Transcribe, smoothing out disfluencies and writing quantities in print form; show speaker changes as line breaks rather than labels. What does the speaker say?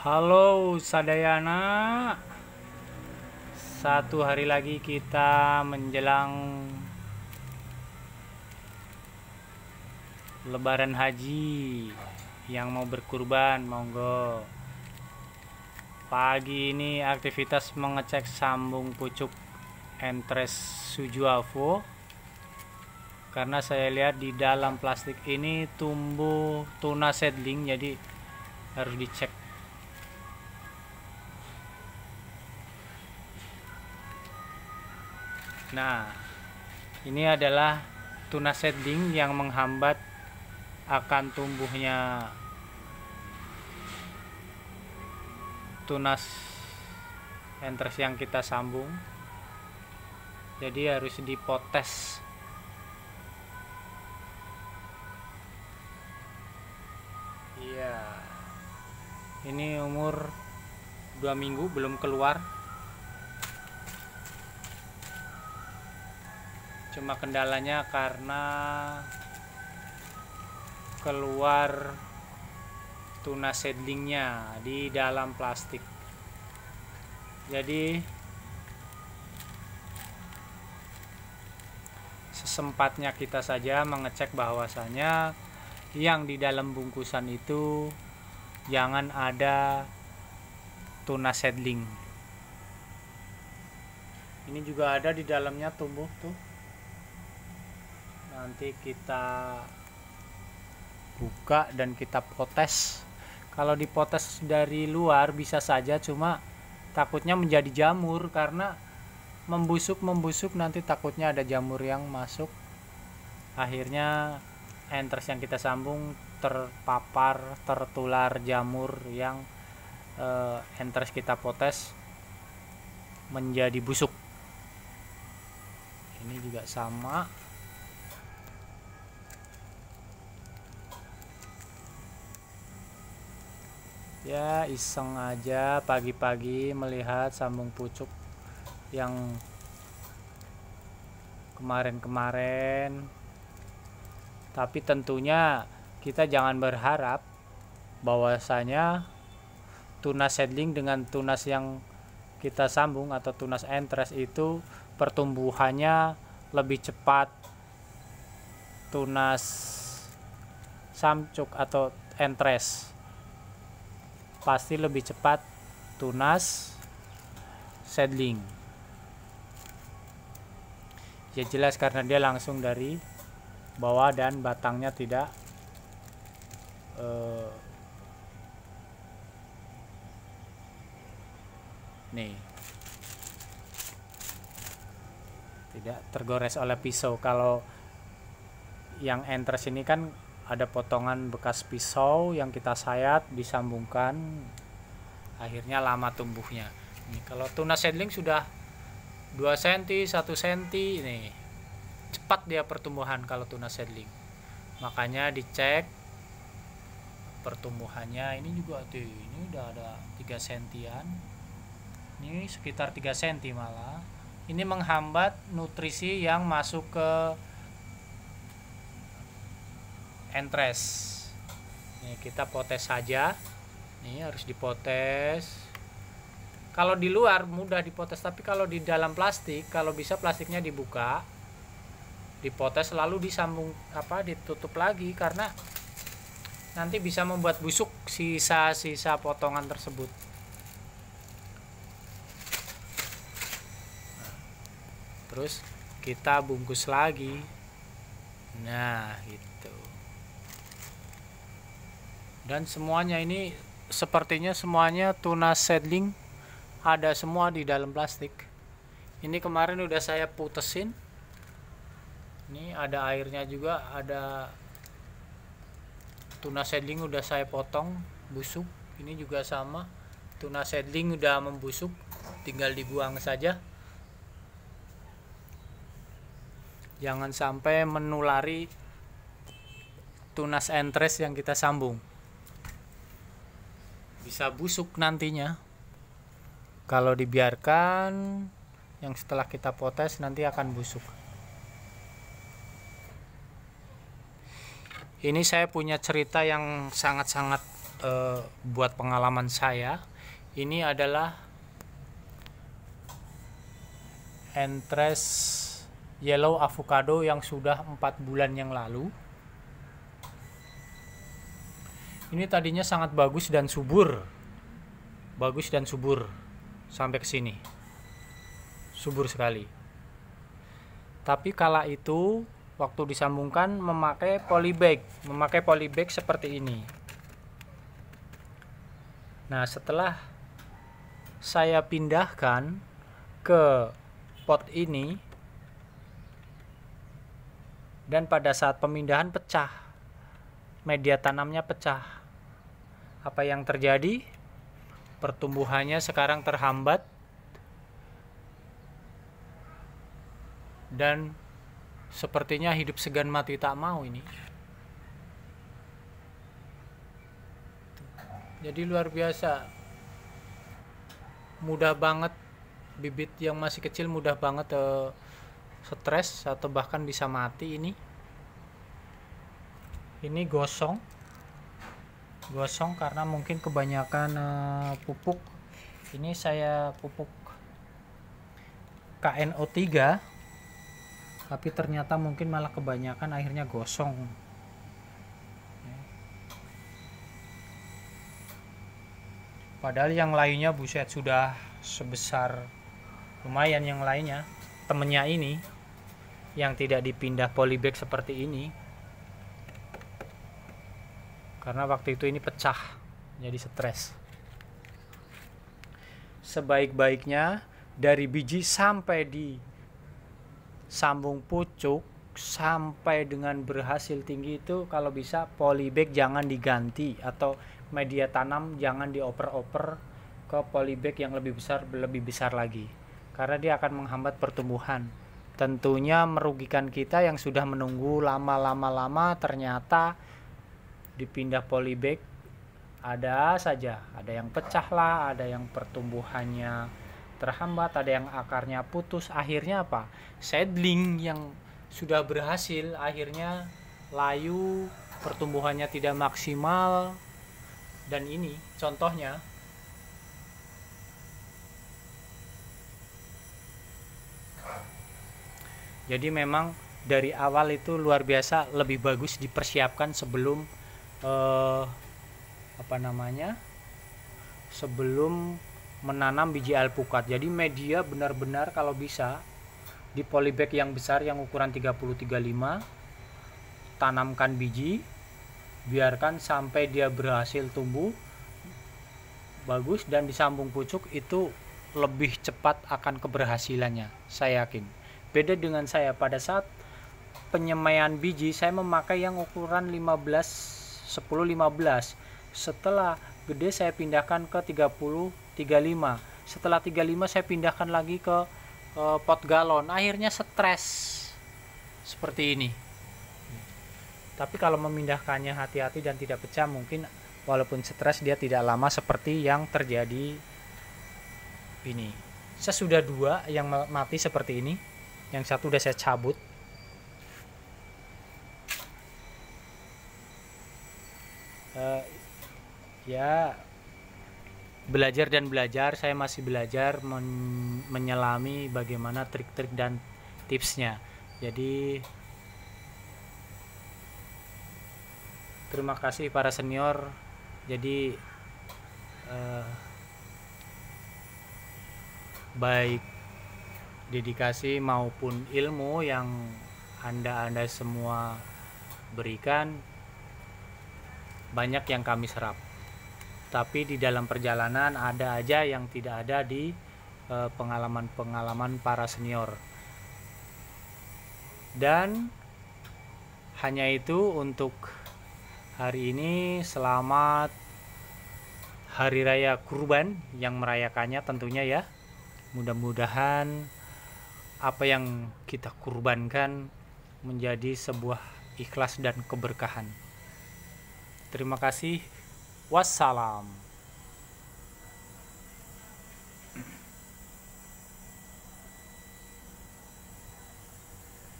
Halo Sadayana, satu hari lagi kita menjelang Lebaran Haji. Yang mau berkurban, monggo. Pagi ini aktivitas mengecek sambung pucuk Entres Sujuavo, karena saya lihat di dalam plastik ini tumbuh tuna seedling, jadi harus dicek. Nah, ini adalah tuna seedling yang menghambat akan tumbuhnya tunas entres yang kita sambung. Jadi harus dipotes. Iya. Ini umur 2 minggu belum keluar. Cuma kendalanya karena keluar tuna seedlingnya di dalam plastik. Jadi sesempatnya kita saja mengecek bahwasanya yang di dalam bungkusan itu jangan ada tuna seedling. Ini juga ada di dalamnya tumbuh tuh. Nanti kita buka dan kita potes. Kalau dipotes dari luar bisa saja, cuma takutnya menjadi jamur karena membusuk nanti takutnya ada jamur yang masuk. Akhirnya entres yang kita sambung tertular jamur yang entres kita potes menjadi busuk. Ini juga sama. Ya, iseng aja pagi-pagi melihat sambung pucuk yang kemarin-kemarin. Tapi tentunya kita jangan berharap bahwasanya tunas seedling dengan tunas yang kita sambung atau tunas entres itu pertumbuhannya lebih cepat tunas samcuk atau entres. Pasti lebih cepat tunas seedling. Ya jelas karena dia langsung dari bawah dan batangnya tidak tidak tergores oleh pisau. Kalau yang entres ini kan ada potongan bekas pisau yang kita sayat, disambungkan, akhirnya lama tumbuhnya. Nih, kalau tuna seedling sudah 2 cm, 1 cm, nih cepat dia pertumbuhan kalau tuna seedling. Makanya dicek pertumbuhannya. Ini juga tuh, ini udah ada 3 cm-an. Ini sekitar 3 cm malah. Ini menghambat nutrisi yang masuk ke entres. Nih kita potes saja. Nih harus dipotes. Kalau di luar mudah dipotes, tapi kalau di dalam plastik, kalau bisa plastiknya dibuka, dipotes lalu disambung ditutup lagi, karena nanti bisa membuat busuk sisa-sisa potongan tersebut. Terus kita bungkus lagi. Nah, gitu. Dan semuanya ini sepertinya semuanya tuna seedling ada semua di dalam plastik. Ini kemarin udah saya putesin. Ini ada airnya juga, ada tuna seedling udah saya potong busuk. Ini juga sama, tuna seedling udah membusuk, tinggal dibuang saja. Jangan sampai menulari tunas entres yang kita sambung. Bisa busuk nantinya kalau dibiarkan, yang setelah kita potes nanti akan busuk. Ini saya punya cerita yang sangat-sangat buat pengalaman saya, ini adalah Entres Yellow Avocado yang sudah 4 bulan yang lalu. Ini tadinya sangat bagus dan subur, sampai ke sini, subur sekali. Tapi kala itu waktu disambungkan memakai polybag seperti ini. Nah, setelah saya pindahkan ke pot ini, dan pada saat pemindahan pecah, media tanamnya pecah. Apa yang terjadi? Pertumbuhannya sekarang terhambat dan sepertinya hidup segan mati tak mau ini. Jadi luar biasa, mudah banget bibit yang masih kecil mudah banget stres atau bahkan bisa mati. Ini gosong karena mungkin kebanyakan pupuk. Ini saya pupuk KNO3, tapi ternyata mungkin malah kebanyakan akhirnya gosong. Padahal yang lainnya buset sudah sebesar lumayan. Yang lainnya temennya ini yang tidak dipindah polybag seperti ini, karena waktu itu ini pecah jadi stres. Sebaik-baiknya dari biji sampai di sambung pucuk sampai dengan berhasil tinggi itu kalau bisa polybag jangan diganti, atau media tanam jangan dioper-oper ke polybag yang lebih besar lagi, karena dia akan menghambat pertumbuhan. Tentunya merugikan kita yang sudah menunggu lama, ternyata dipindah polybag ada saja, ada yang pecah lah, ada yang pertumbuhannya terhambat, ada yang akarnya putus. Akhirnya apa? Seedling yang sudah berhasil akhirnya layu, pertumbuhannya tidak maksimal. Dan ini contohnya. Jadi memang dari awal itu luar biasa, lebih bagus dipersiapkan sebelum sebelum menanam biji alpukat. Jadi media benar-benar kalau bisa di polybag yang besar yang ukuran 30-35, tanamkan biji, biarkan sampai dia berhasil tumbuh bagus dan disambung pucuk, itu lebih cepat akan keberhasilannya, saya yakin. Beda dengan saya, pada saat penyemaian biji saya memakai yang ukuran 10-15. Setelah gede saya pindahkan ke 30-35. Setelah 35 saya pindahkan lagi ke pot galon. Akhirnya stres seperti ini. Tapi kalau memindahkannya hati-hati dan tidak pecah, mungkin walaupun stres dia tidak lama seperti yang terjadi ini. Saya sudah 2 yang mati seperti ini, yang satu udah saya cabut. Ya belajar, saya masih belajar menyelami bagaimana trik-trik dan tipsnya. Jadi terima kasih para senior. Jadi baik dedikasi maupun ilmu yang anda semua berikan, banyak yang kami serap. Tapi di dalam perjalanan ada aja yang tidak ada di pengalaman-pengalaman para senior. Dan hanya itu untuk hari ini. Selamat Hari Raya Kurban yang merayakannya tentunya ya. Mudah-mudahan apa yang kita kurbankan menjadi sebuah ikhlas dan keberkahan. Terima kasih. Wassalam.